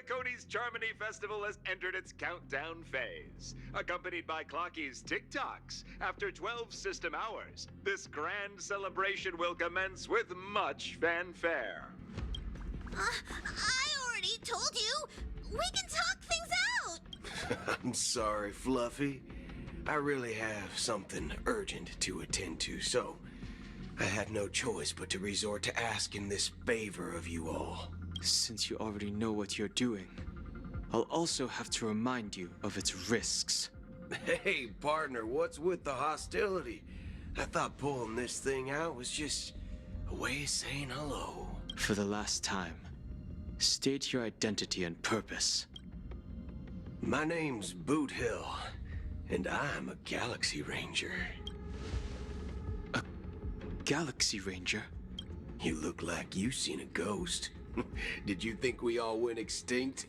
Cody's Charmony Festival has entered its countdown phase. Accompanied by Clocky's TikToks, after 12 system hours, this grand celebration will commence with much fanfare. I already told you! We can talk things out! I'm sorry, Fluffy. I really have something urgent to attend to, so I had no choice but to resort to asking this favor of you all. Since you already know what you're doing, I'll also have to remind you of its risks. Hey, partner, what's with the hostility? I thought pulling this thing out was just a way of saying hello. For the last time, state your identity and purpose. My name's Boot Hill, and I'm a Galaxy Ranger. A Galaxy Ranger? You look like you seen a ghost. Did you think we all went extinct?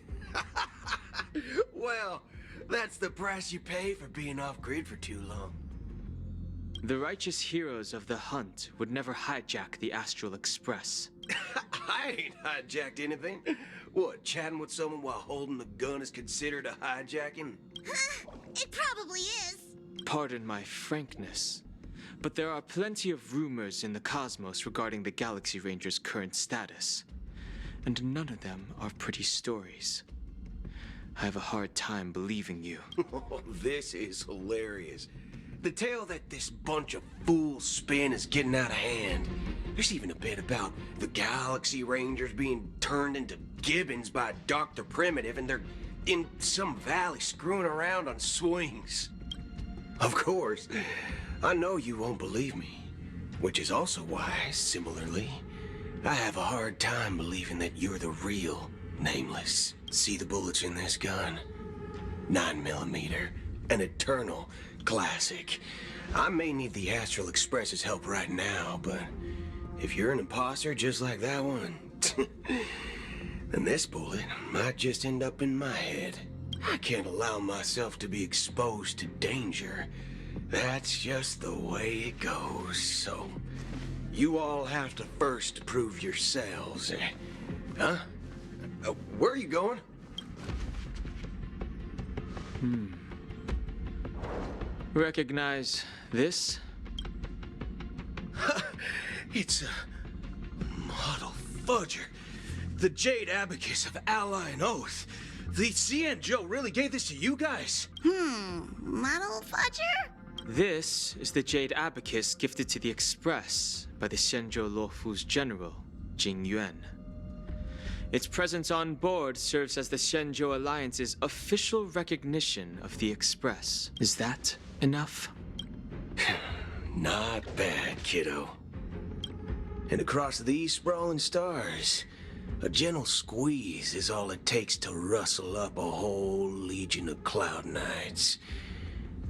Well, that's the price you pay for being off-grid for too long. The righteous heroes of the hunt would never hijack the Astral Express. I ain't hijacked anything. What, chatting with someone while holding the gun is considered a hijacking? It probably is. Pardon my frankness, but there are plenty of rumors in the cosmos regarding the Galaxy Ranger's current status. And none of them are pretty stories. I have a hard time believing you. This is hilarious. The tale that this bunch of fools spin is getting out of hand. There's even a bit about the Galaxy Rangers being turned into gibbons by Dr. Primitive, and they're in some valley screwing around on swings. Of course, I know you won't believe me, which is also why, similarly, I have a hard time believing that you're the real Nameless. See the bullets in this gun? 9mm, an eternal classic. I may need the Astral Express's help right now, but if you're an imposter just like that one, then this bullet might just end up in my head. I can't allow myself to be exposed to danger. That's just the way it goes, so you all have to first prove yourselves. Huh? Where are you going? Recognize this? It's a model fudger. The Jade Abacus of Ally and Oath. The Cian Joe really gave this to you guys? Model fudger? This is the Jade Abacus gifted to the Express by the Shenzhou Luofu's general, Jing Yuan. Its presence on board serves as the Shenzhou Alliance's official recognition of the Express. Is that enough? Not bad, kiddo. And across these sprawling stars, a gentle squeeze is all it takes to rustle up a whole legion of Cloud Knights.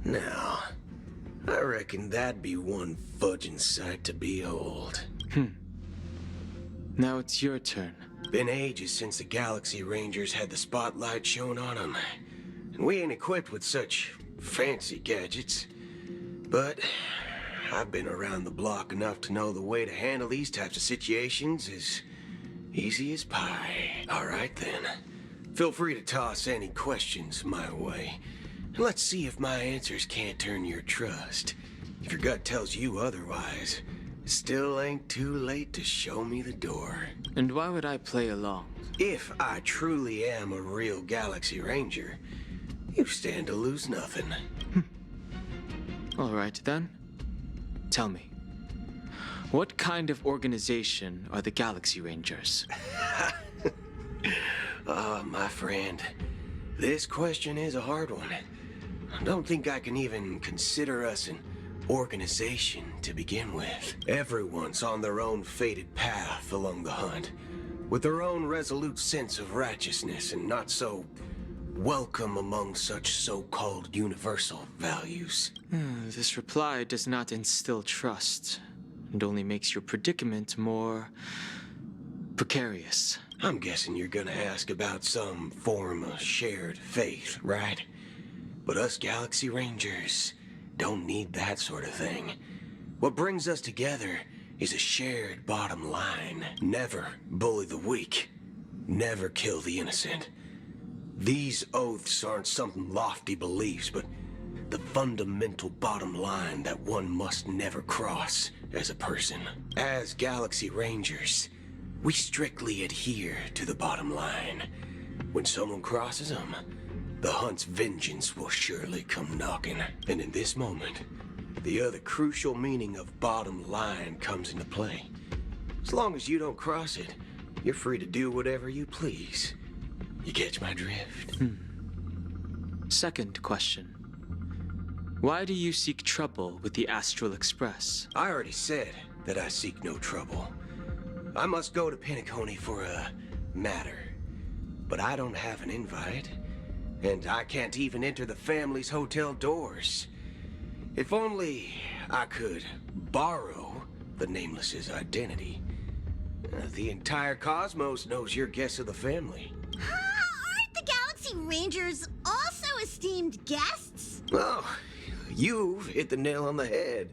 Now, I reckon that'd be one fudging sight to behold. Now it's your turn. Been ages since the Galaxy Rangers had the spotlight shown on them. And we ain't equipped with such fancy gadgets. But I've been around the block enough to know the way to handle these types of situations is easy as pie. Alright then. Feel free to toss any questions my way. And let's see if my answers can't turn your trust. If your gut tells you otherwise, it still ain't too late to show me the door. And why would I play along? If I truly am a real Galaxy Ranger, you stand to lose nothing. All right then. Tell me, what kind of organization are the Galaxy Rangers? My friend, this question is a hard one. I don't think I can even consider us an organization to begin with. Everyone's on their own fated path along the hunt, with their own resolute sense of righteousness and not so welcome among such so-called universal values. This reply does not instill trust, and only makes your predicament more precarious. I'm guessing you're gonna ask about some form of shared faith, right? But us Galaxy Rangers don't need that sort of thing. What brings us together is a shared bottom line. Never bully the weak. never kill the innocent. These oaths aren't some lofty beliefs, but the fundamental bottom line that one must never cross as a person. As Galaxy Rangers, we strictly adhere to the bottom line. When someone crosses them, the hunt's vengeance will surely come knocking. And in this moment, the other crucial meaning of bottom line comes into play. As long as you don't cross it, you're free to do whatever you please. You catch my drift? Second question. Why do you seek trouble with the Astral Express? I already said that I seek no trouble. I must go to Penacony for a matter. But I don't have an invite, and I can't even enter the family's hotel doors. If only I could borrow the Nameless's identity. The entire cosmos knows you're guests of the family. Aren't the Galaxy Rangers also esteemed guests? Well, you've hit the nail on the head.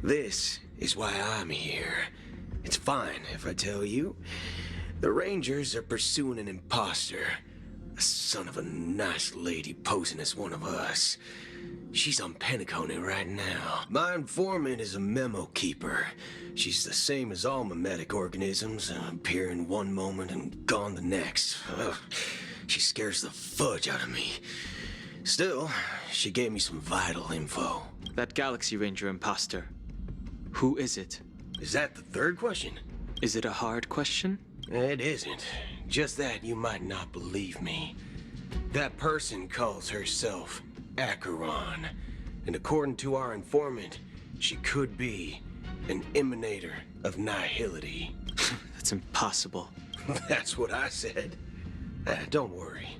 This is why I'm here. It's fine if I tell you. The Rangers are pursuing an imposter. A son of a nice lady posing as one of us. She's on Penacony right now. My informant is a memo keeper. She's the same as all mimetic organisms, appearing one moment and gone the next. Ugh, she scares the fudge out of me. Still, she gave me some vital info. That Galaxy Ranger imposter. Who is it? Is that the third question? Is it a hard question? It isn't. Just that you might not believe me. That person calls herself Acheron. And according to our informant, she could be an emanator of nihility. That's impossible. That's what I said. Don't worry.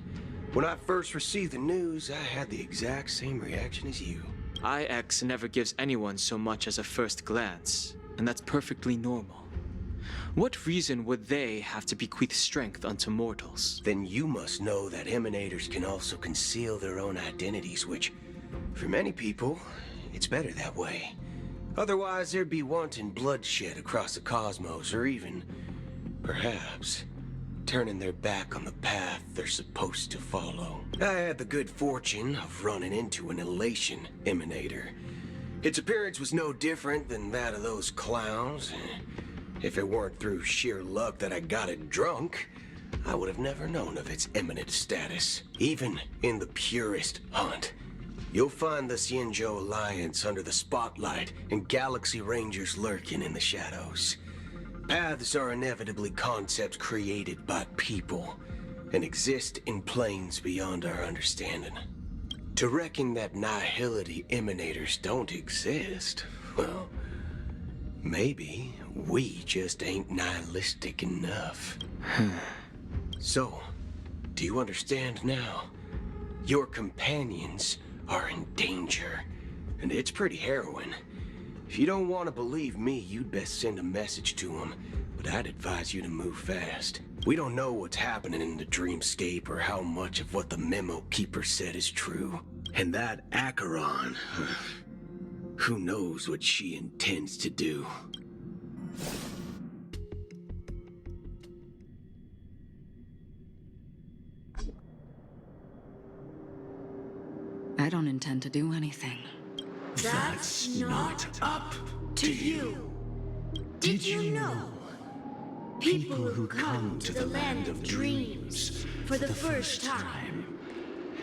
When I first received the news, I had the exact same reaction as you. IX never gives anyone so much as a first glance, and that's perfectly normal. What reason would they have to bequeath strength unto mortals? Then you must know that emanators can also conceal their own identities, which, for many people, it's better that way. Otherwise, there'd be wanton bloodshed across the cosmos, or even, perhaps, turning their back on the path they're supposed to follow. I had the good fortune of running into an elation emanator. Its appearance was no different than that of those clowns. If it weren't through sheer luck that I got it drunk, I would have never known of its eminent status. Even in the purest hunt, you'll find the Xianzhou Alliance under the spotlight and Galaxy Rangers lurking in the shadows. Paths are inevitably concepts created by people and exist in planes beyond our understanding. To reckon that nihility emanators don't exist, well, maybe we just ain't nihilistic enough. So, do you understand now? Your companions are in danger, and it's pretty harrowing. If you don't want to believe me, you'd best send a message to them, but I'd advise you to move fast. We don't know what's happening in the dreamscape or how much of what the memo keeper said is true. And that Acheron, who knows what she intends to do. I don't intend to do anything. That's not up to you. Did you know? People who come to the land of dreams for the first time,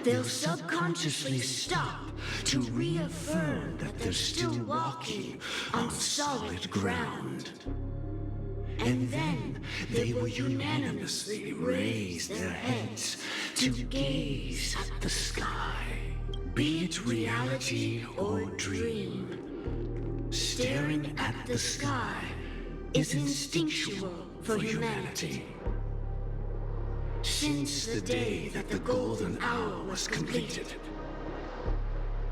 they'll subconsciously stop to reaffirm that they're still walking on solid ground. And then they will unanimously raise their heads to gaze at the sky. Be it reality or dream, staring at the sky is instinctual for humanity. Since the day that the golden hour was completed,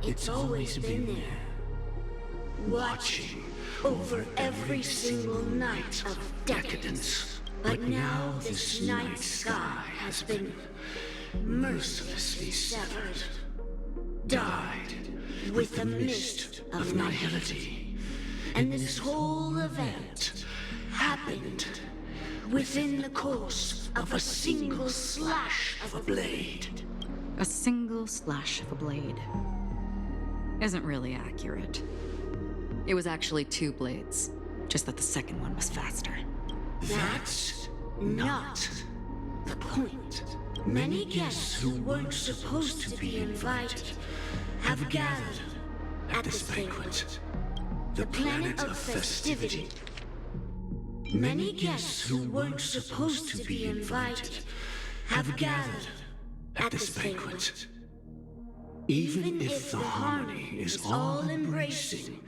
it's always been there, watching over every single night of decadence. But now this night sky has been mercilessly severed, dyed with the mist of nihility. And this whole event happened within the course of a single slash of a blade. A single slash of a blade. Isn't really accurate. It was actually 2 blades, just that the second one was faster. That's not the point. Many guests who weren't supposed to be invited have gathered at this banquet, the planet of festivity. Many guests who weren't supposed to be invited have gathered at this banquet. Even if the harmony is all-embracing,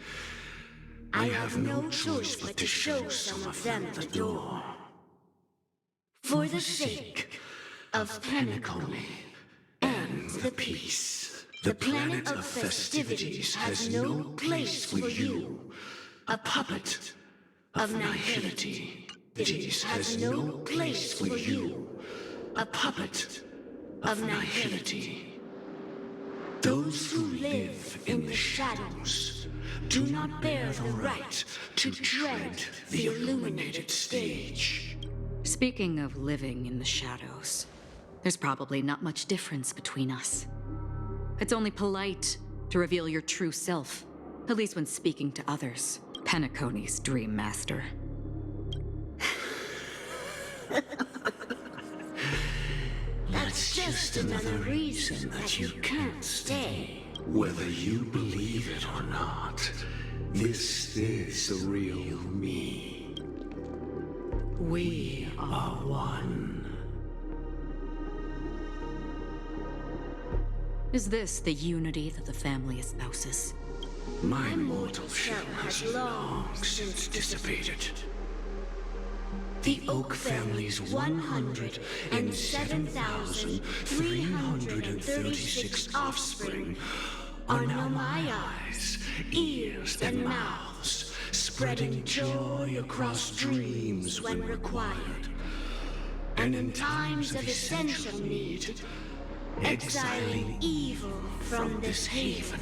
I have no choice but to show some of them the door. For the sake of Penacony and the peace, the planet of festivities has no place for you, a puppet of nihility. It has no place for you, a puppet of nihility. Those who live in the shadows do not bear the right to tread the illuminated stage. Speaking of living in the shadows, there's probably not much difference between us. It's only polite to reveal your true self, at least when speaking to others. Penacony's Dream Master. That's just another reason that you can't stay. Whether you believe it or not, this is the real me. We are one. Is this the unity that the family espouses? My mortal shell has long since dissipated. The Oak family's 107,336 offspring are now my eyes, ears, and mouths, spreading joy across dreams when required, and in times of essential need, exiling evil from this haven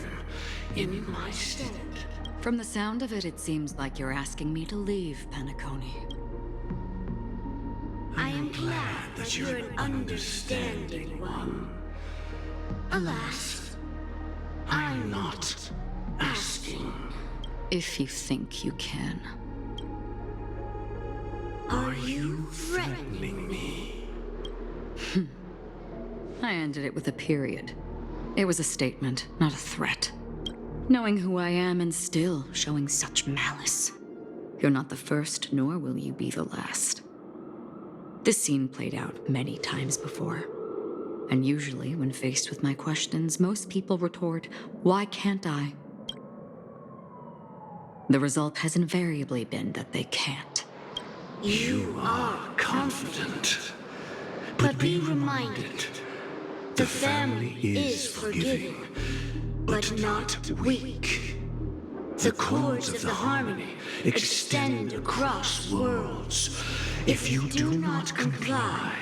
in my stead. From the sound of it, it seems like you're asking me to leave, Penacony. I am glad that you're an understanding one. Alas, I'm not asking. If you think you can. Are you threatening me? I ended it with a period. It was a statement, not a threat. Knowing who I am and still showing such malice. You're not the first, nor will you be the last. This scene played out many times before. And usually, when faced with my questions, most people retort, "Why can't I?" The result has invariably been that they can't. You are confident. But be reminded, the family is forgiving, but not weak. The chords of the harmony extend across worlds. If you do not comply,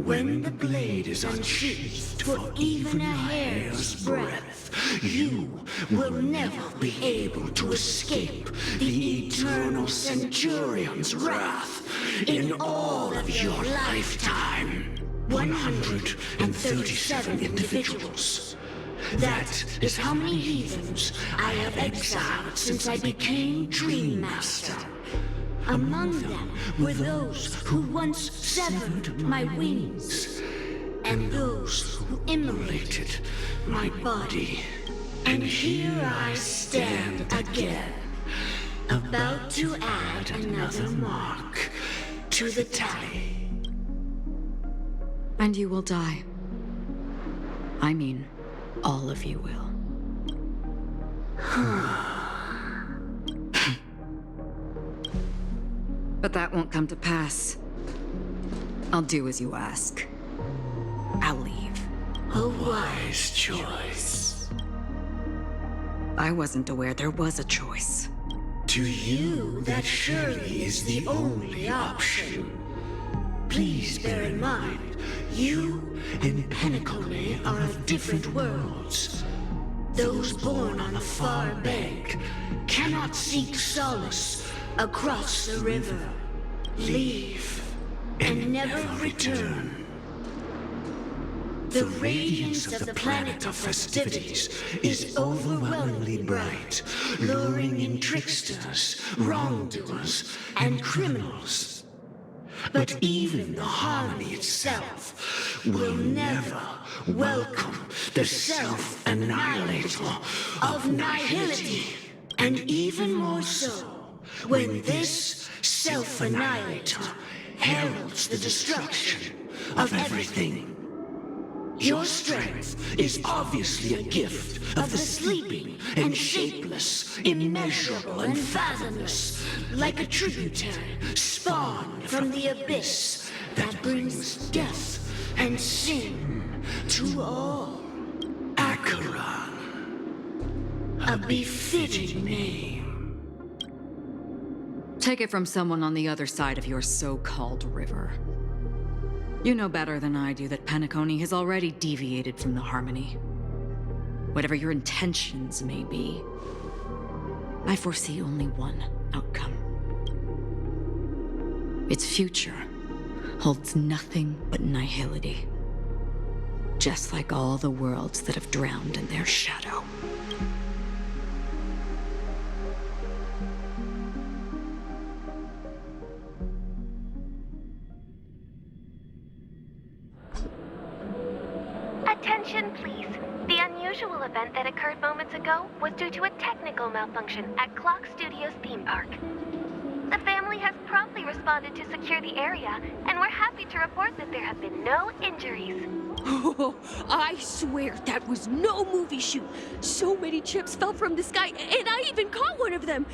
when the blade is unsheathed for even a hair's breadth, you will never be able to escape the eternal Centurion's wrath in all of your lifetime. 137 individuals. That is how many heathens I have exiled since I became Dream Master. Among them were those who once severed my wings, and those who immolated my body. And here I stand again, about to add another mark to the tally. And you will die. I mean, all of you will. But that won't come to pass. I'll do as you ask. I'll leave. A wise choice. I wasn't aware there was a choice. To you, that surely is the only option. Please bear in mind, you and Penacony are of different worlds. Those born on the far bank cannot seek solace across the river. Leave, and never return. The radiance of the planet of festivities is overwhelmingly bright, luring in tricksters, wrongdoers, and criminals. But even the harmony itself will never welcome the self-annihilator of nihility. And even more so, when this self-annihilator heralds the destruction of everything. Your strength is obviously a gift of the sleeping and shapeless, immeasurable and fathomless, like a tributary spawned from the abyss that brings death and sin to all. Acheron, a befitting name. Take it from someone on the other side of your so-called river. You know better than I do that Penacony has already deviated from the harmony. Whatever your intentions may be, I foresee only one outcome. Its future holds nothing but nihility. Just like all the worlds that have drowned in their shadow. Attention, please. The unusual event that occurred moments ago was due to a technical malfunction at Clock Studios theme park. The family has promptly responded to secure the area, and we're happy to report that there have been no injuries. Oh, I swear that was no movie shoot. So many chips fell from the sky, and I even caught one of them.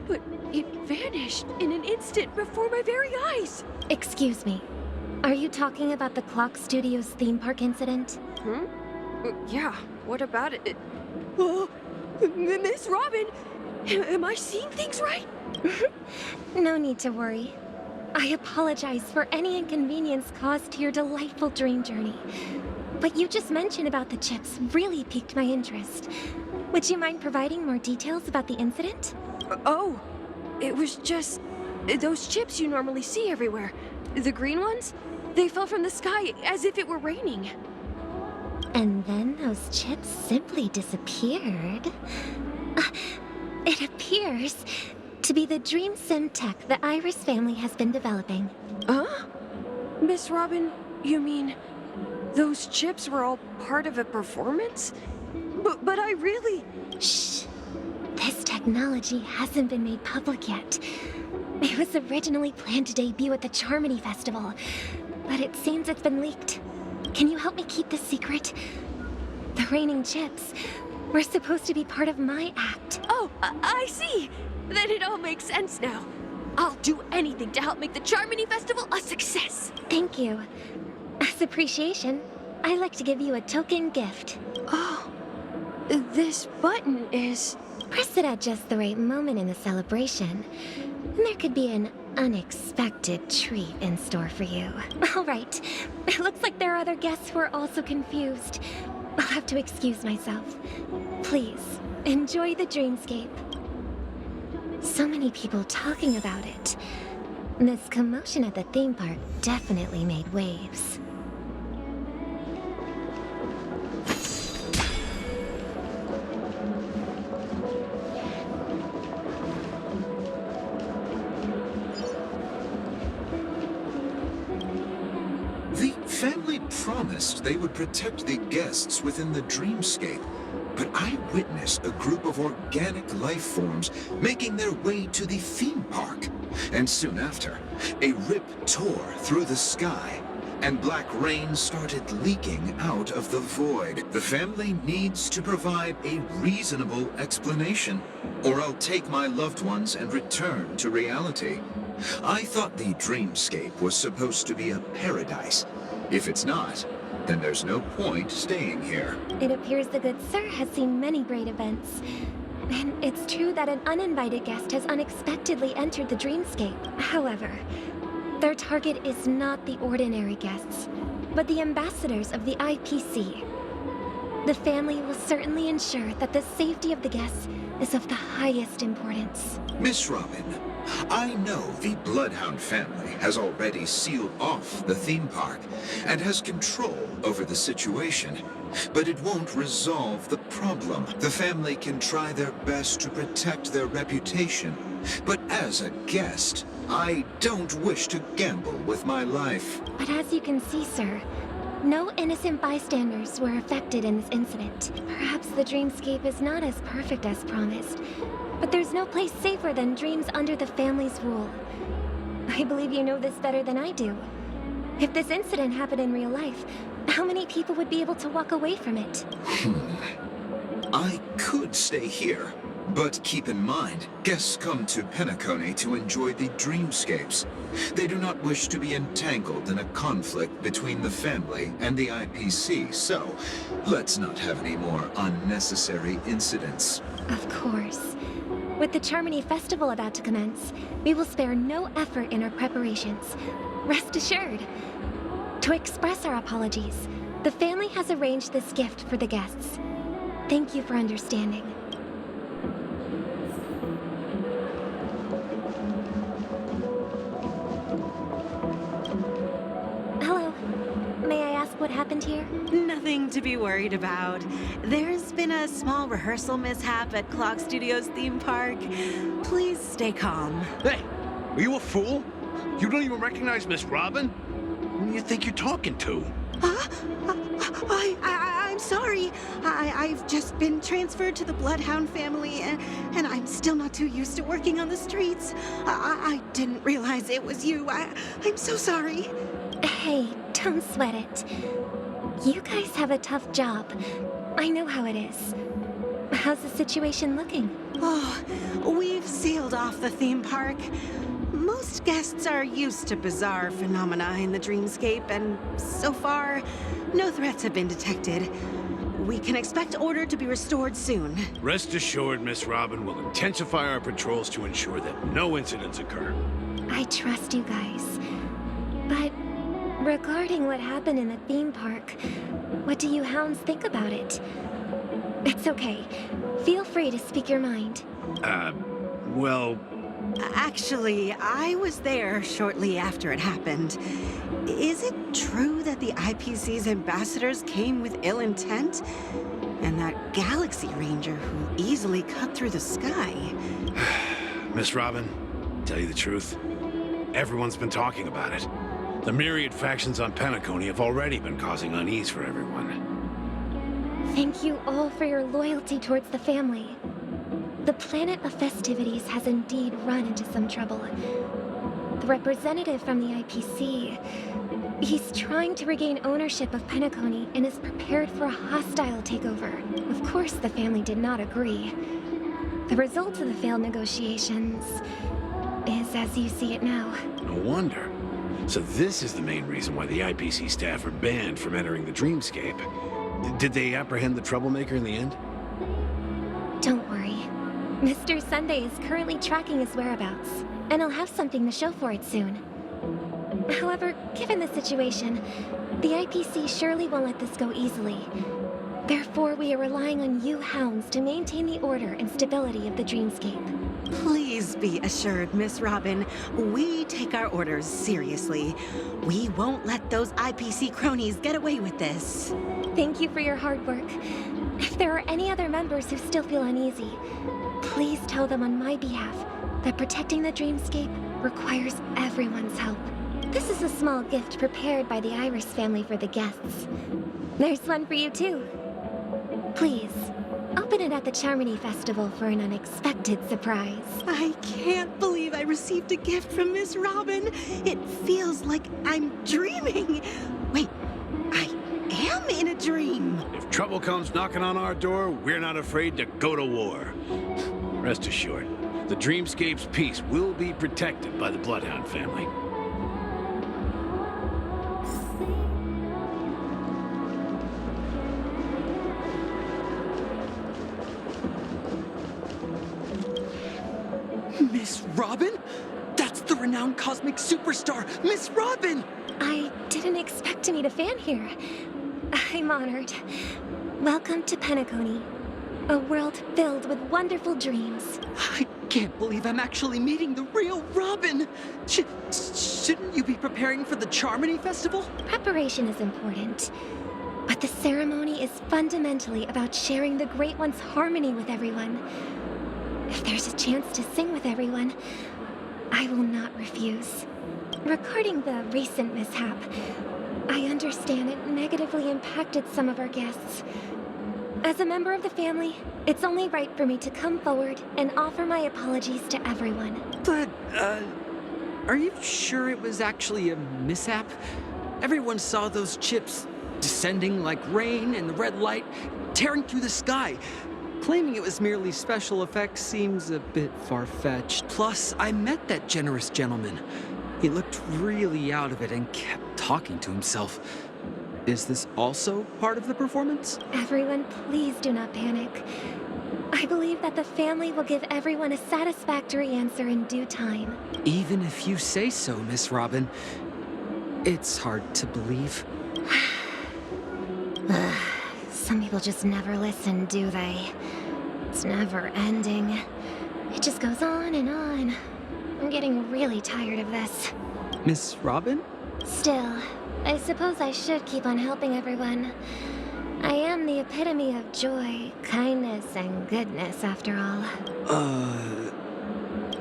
But it vanished in an instant before my very eyes. Excuse me. Are you talking about the Clock Studios theme park incident? Yeah, what about it? Oh, Miss Robin, am I seeing things right? No need to worry. I apologize for any inconvenience caused to your delightful dream journey. But you just mentioned about the chips really piqued my interest. Would you mind providing more details about the incident? Oh, it was just those chips you normally see everywhere. The green ones? They fell from the sky as if it were raining. And then those chips simply disappeared. It appears to be the dream sim tech the Iris family has been developing. Huh? Miss Robin, you mean those chips were all part of a performance? But I really... Shh. This technology hasn't been made public yet. It was originally planned to debut at the Charmony Festival, but it seems it's been leaked. Can you help me keep this secret? The raining chips were supposed to be part of my act. Oh, I see. Then it all makes sense now. I'll do anything to help make the Charmony Festival a success. Thank you. As appreciation, I'd like to give you a token gift. Oh, this button is... Press it at just the right moment in the celebration, and there could be an unexpected treat in store for you. All right. It looks like there are other guests who are also confused. I'll have to excuse myself. Please, enjoy the dreamscape. So many people talking about it. This commotion at the theme park definitely made waves. The family promised they would protect the guests within the dreamscape, but I witnessed a group of organic life forms making their way to the theme park. And soon after, a rip tore through the sky, and black rain started leaking out of the void. The family needs to provide a reasonable explanation, or I'll take my loved ones and return to reality. I thought the dreamscape was supposed to be a paradise. If it's not, then there's no point staying here. It appears the good sir has seen many great events. And it's true that an uninvited guest has unexpectedly entered the dreamscape. However, their target is not the ordinary guests, but the ambassadors of the IPC. The family will certainly ensure that the safety of the guests is of the highest importance. Miss Robin, I know the Bloodhound family has already sealed off the theme park and has control over the situation, but it won't resolve the problem. The family can try their best to protect their reputation, but as a guest, I don't wish to gamble with my life. But as you can see, sir, no innocent bystanders were affected in this incident. Perhaps the dreamscape is not as perfect as promised, but there's no place safer than dreams under the family's rule. I believe you know this better than I do. If this incident happened in real life, how many people would be able to walk away from it? I could stay here, but keep in mind, guests come to Penacony to enjoy the dreamscapes. They do not wish to be entangled in a conflict between the family and the IPC, so let's not have any more unnecessary incidents. Of course. With the Charmony Festival about to commence, we will spare no effort in our preparations. Rest assured. To express our apologies, the family has arranged this gift for the guests. Thank you for understanding. Hello. May I ask what happened here? Nothing to be worried about. There's been a small rehearsal mishap at Clock Studios theme park. Please stay calm. Hey, are you a fool? You don't even recognize Miss Robin? Who do you think you're talking to? I'm sorry. I've just been transferred to the Bloodhound family, and I'm still not too used to working on the streets. I didn't realize it was you. I'm so sorry. Hey, don't sweat it. You guys have a tough job. I know how it is. How's the situation looking? Oh, we've sealed off the theme park. Most guests are used to bizarre phenomena in the dreamscape, and so far, no threats have been detected. We can expect order to be restored soon. Rest assured, Miss Robin will intensify our patrols to ensure that no incidents occur. I trust you guys. But regarding what happened in the theme park, what do you hounds think about it? It's okay. Feel free to speak your mind. Well... Actually, I was there shortly after it happened. Is it true that the IPC's ambassadors came with ill intent? And that Galaxy Ranger who easily cut through the sky? Miss Robin, tell you the truth, everyone's been talking about it. The myriad factions on Penacony have already been causing unease for everyone. Thank you all for your loyalty towards the family. The planet of festivities has indeed run into some trouble. The representative from the IPC, he's trying to regain ownership of Penacony and is prepared for a hostile takeover. Of course, the family did not agree. The result of the failed negotiations is as you see it now. No wonder. So this is the main reason why the IPC staff are banned from entering the dreamscape. Did they apprehend the troublemaker in the end? Don't worry. Mr. Sunday is currently tracking his whereabouts, and I'll have something to show for it soon. However, given the situation, the IPC surely won't let this go easily. Therefore, we are relying on you hounds to maintain the order and stability of the dreamscape. Please be assured, Miss Robin, we take our orders seriously. We won't let those IPC cronies get away with this. Thank you for your hard work. If there are any other members who still feel uneasy, please tell them on my behalf that protecting the dreamscape requires everyone's help. This is a small gift prepared by the Iris family for the guests. There's one for you too. Please, open it at the Charmony Festival for an unexpected surprise. I can't believe I received a gift from Miss Robin. It feels like I'm dreaming. Wait, I am in a dream. If trouble comes knocking on our door, we're not afraid to go to war. Rest assured, the dreamscape's peace will be protected by the Bloodhound family. Miss Robin? That's the renowned cosmic superstar, Miss Robin! I didn't expect to meet a fan here. I'm honored. Welcome to Penacony, a world filled with wonderful dreams. I can't believe I'm actually meeting the real Robin! Shouldn't you be preparing for the Charmony Festival? Preparation is important, but the ceremony is fundamentally about sharing the Great One's harmony with everyone. If there's a chance to sing with everyone, I will not refuse. Regarding the recent mishap, I understand it negatively impacted some of our guests. As a member of the family, it's only right for me to come forward and offer my apologies to everyone. But, are you sure it was actually a mishap? Everyone saw those chips descending like rain in the red light, tearing through the sky. Claiming it was merely special effects seems a bit far-fetched. Plus, I met that generous gentleman. He looked really out of it and kept talking to himself. Is this also part of the performance? Everyone, please do not panic. I believe that the family will give everyone a satisfactory answer in due time. Even if you say so, Miss Robin, it's hard to believe. Some people just never listen, do they? It's never ending. It just goes on and on. I'm getting really tired of this. Miss Robin? Still, I suppose I should keep on helping everyone. I am the epitome of joy, kindness, and goodness, after all.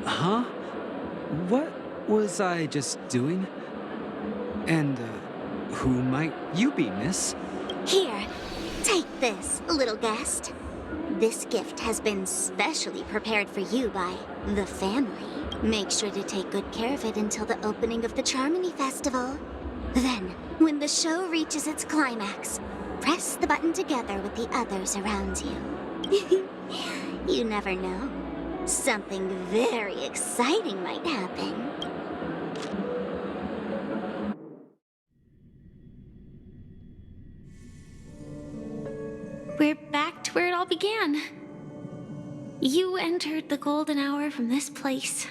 Huh? What was I just doing? And, who might you be, miss? Here, take this, little guest. This gift has been specially prepared for you by the family. Make sure to take good care of it until the opening of the Charmony Festival. Then, when the show reaches its climax, press the button together with the others around you. You never know. Something very exciting might happen. We're back to where it all began. You entered the golden hour from this place.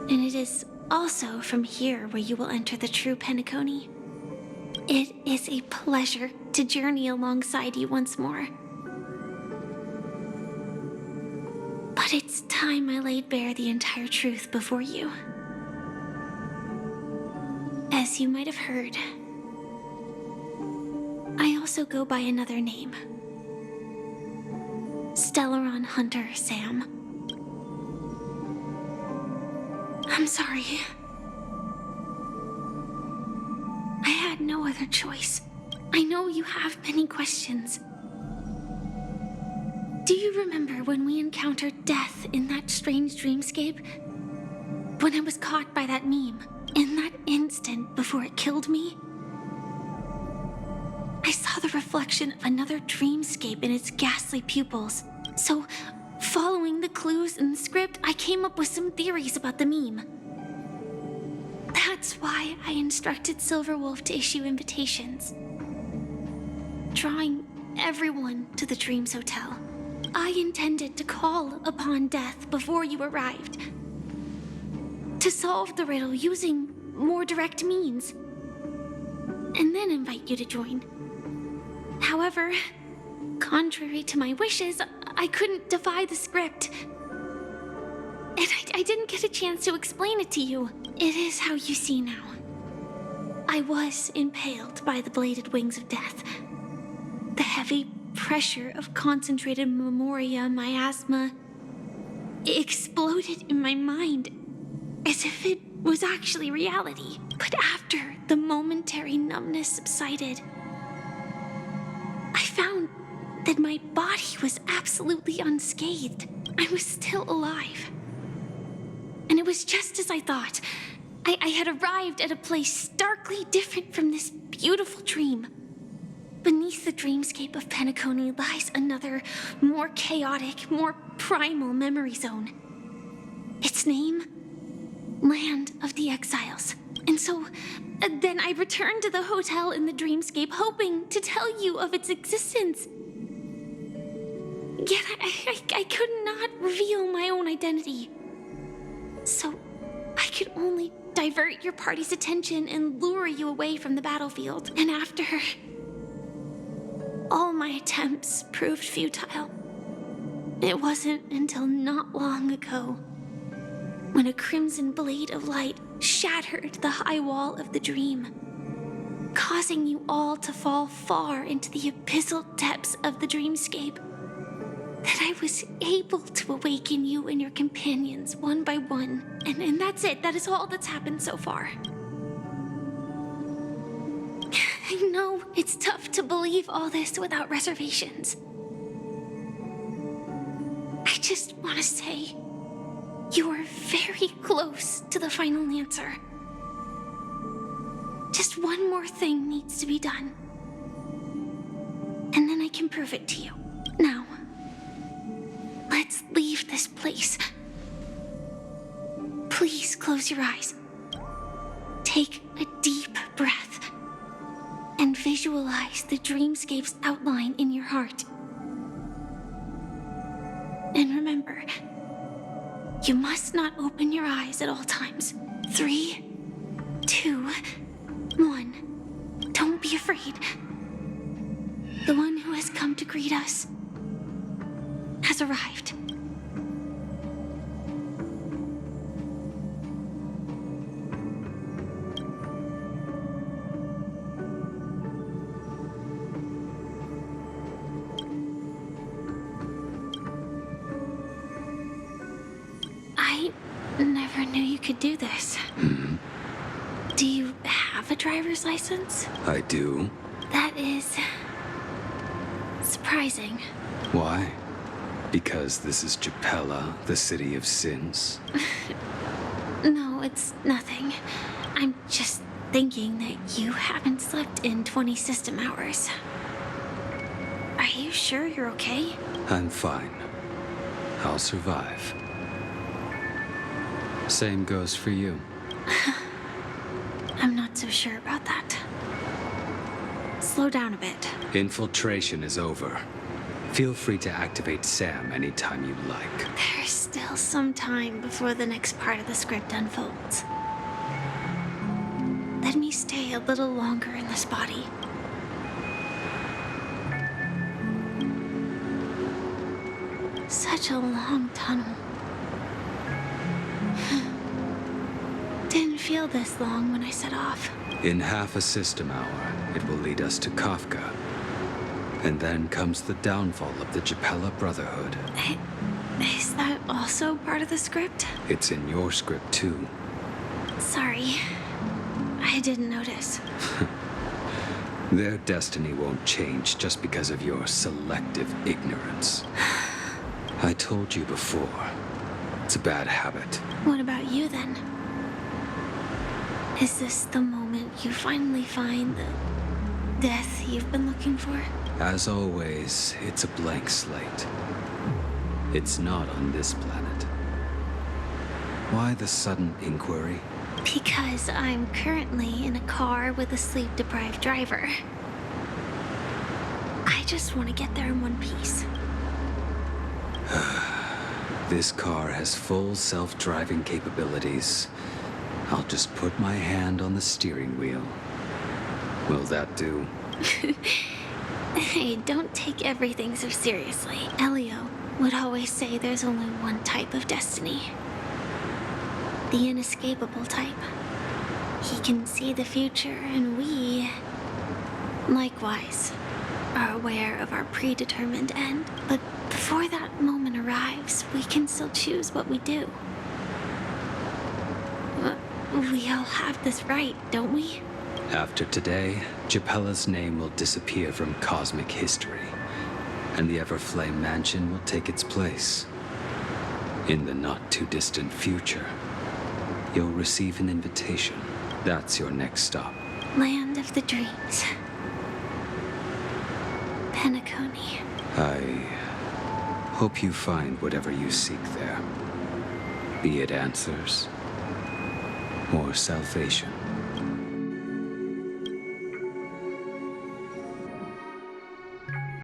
And it is also from here where you will enter the true Penacony. It is a pleasure to journey alongside you once more. But it's time I laid bare the entire truth before you. As you might have heard, I also go by another name. Stellaron Hunter Sam. I'm sorry. I had no other choice. I know you have many questions. Do you remember when we encountered death in that strange dreamscape? When I was caught by that meme, in that instant before it killed me? I saw the reflection of another dreamscape in its ghastly pupils. So, following the clues in the script, I came up with some theories about the meme. That's why I instructed Silverwolf to issue invitations, drawing everyone to the Dreams Hotel. I intended to call upon death before you arrived, to solve the riddle using more direct means, and then invite you to join. However, contrary to my wishes, I couldn't defy the script. And I didn't get a chance to explain it to you. It is how you see now. I was impaled by the bladed wings of death. The heavy pressure of concentrated memoria miasma exploded in my mind as if it was actually reality. But after the momentary numbness subsided, I found that my body was absolutely unscathed. I was still alive. And it was just as I thought. I had arrived at a place starkly different from this beautiful dream. Beneath the dreamscape of Penacony lies another, more chaotic, more primal memory zone. Its name? Land of the Exiles. And so, then I returned to the hotel in the dreamscape, hoping to tell you of its existence. Yet I could not reveal my own identity. So, I could only divert your party's attention and lure you away from the battlefield. And after attempts proved futile. It wasn't until not long ago, when a crimson blade of light shattered the high wall of the dream, causing you all to fall far into the abyssal depths of the dreamscape, that I was able to awaken you and your companions one by one. And that's it. That is all that's happened so far. I know it's tough to believe all this without reservations. I just want to say, you are very close to the final answer. Just one more thing needs to be done. And then I can prove it to you. Now, let's leave this place. Please close your eyes. Take a deep breath. And visualize the dreamscape's outline in your heart. And remember, you must not open your eyes at all times. 3, 2, 1. Don't be afraid. The one who has come to greet us has arrived. I never knew you could do this. Do you have a driver's license? I do. That is surprising. Why? Because this is Japella, the city of sins? No, it's nothing. I'm just thinking that you haven't slept in 20 system hours. Are you sure you're okay? I'm fine. I'll survive. Same goes for you. I'm not so sure about that. Slow down a bit. Infiltration is over. Feel free to activate Sam anytime you like. There's still some time before the next part of the script unfolds. Let me stay a little longer in this body. Such a long tunnel. Didn't feel this long when I set off. In half a system hour, it will lead us to Kafka. And then comes the downfall of the Japella Brotherhood. Is that also part of the script? It's in your script too. Sorry. I didn't notice. Their destiny won't change just because of your selective ignorance. I told you before. It's a bad habit. What about you then? Is this the moment you finally find the death you've been looking for? As always, it's a blank slate. It's not on this planet. Why the sudden inquiry? Because I'm currently in a car with a sleep-deprived driver. I just want to get there in one piece. This car has full self-driving capabilities. I'll just put my hand on the steering wheel. Will that do? Hey, don't take everything so seriously. Elio would always say there's only one type of destiny. The inescapable type. He can see the future, and we, likewise, are aware of our predetermined end. But before that moment arrives, we can still choose what we do. We all have this right, don't we? After today, Japella's name will disappear from cosmic history, and the Everflame Mansion will take its place. In the not-too-distant future, you'll receive an invitation. That's your next stop. Land of the Dreams. Penacony. I hope you find whatever you seek there. Be it answers or salvation.